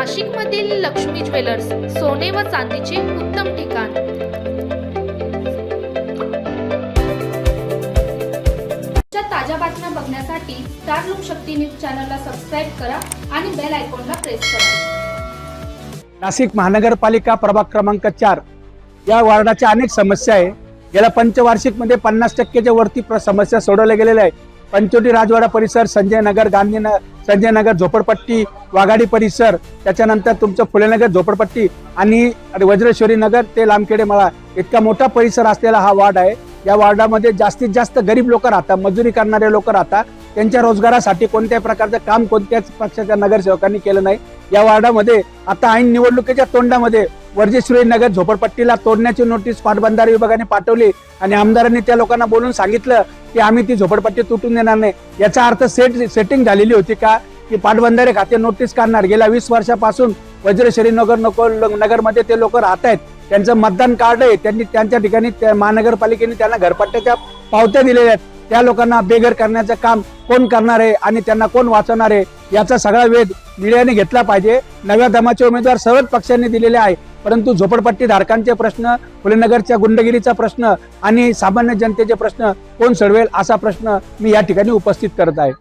नाशिकमधील लक्ष्मी ज्वेलर्स, सोने व चांदीचे उत्तम ठिकाण। ताज्या बातम्या बघण्यासाठी स्टार लोकशक्ती न्यूज चॅनलला सबस्क्राइब करा आणि बेल आयकॉनला प्रेस करा। नाशिक महानगरपालिका प्रभाग क्रमांक 4 या वार्डाच्या अनेक समस्या आहे। गेल्या पंचवार्षिक मध्ये 50%च्या वरती समस्या सोडवल्या गेलेल्या आहे। पंचवटी राजवाडा परिसर, संजय नगर, संजय नगर झोपडपट्टी, वाघाडी परिसर, त्याच्यानंतर तुमचं फुलेनगर झोपडपट्टी आणि वज्रेश्वरी नगर ते लांबखेडे मळा इतका मोठा परिसर असलेला हा वार्ड आहे। या वार्डामध्ये जास्तीत जास्त गरीब लोक राहतात, मजुरी करणारे लोक राहतात। त्यांच्या रोजगारासाठी कोणत्याही प्रकारचं काम कोणत्याच पक्षाच्या नगरसेवकांनी केलं नाही। या वार्डामध्ये आता ऐन निवडणुकीच्या तोंडामध्ये वज्रेश्वरी नगर झोपडपट्टीला तोडण्याची नोटीस पाटबंधारे विभागाने पाठवली आणि आमदारांनी त्या लोकांना बोलून सांगितलं की आम्ही ती झोपडपट्टी तुटून देणार नाही। याचा अर्थ सेटिंग झालेली होती का की पाटबंधारे खाते नोटीस काढणार। गेल्या 20 वर्षापासून वज्रेश्वरी नगरमध्ये ते लोक राहत आहेत, त्यांचं मतदान कार्ड आहे, त्यांनी त्यांच्या ठिकाणी महानगरपालिकेने त्यांना घरपट्ट्याच्या पावत्या दिलेल्या आहेत। त्या लोकांना बेघर करण्याचं काम कोण करणार आहे आणि त्यांना कोण वाचवणार आहे याचा सगळा वेध मीडियाने घेतला पाहिजे। नव्या दमाचे उमेदवार सर्वच पक्षांनी दिलेले आहे, परंतु झोपडपट्टी धारकांचे प्रश्न, फुलेनगरच्या गुंडगिरीचा प्रश्न आणि सामान्य जनतेचे प्रश्न कोण सोडवेल असा प्रश्न मी या ठिकाणी उपस्थित करत आहे।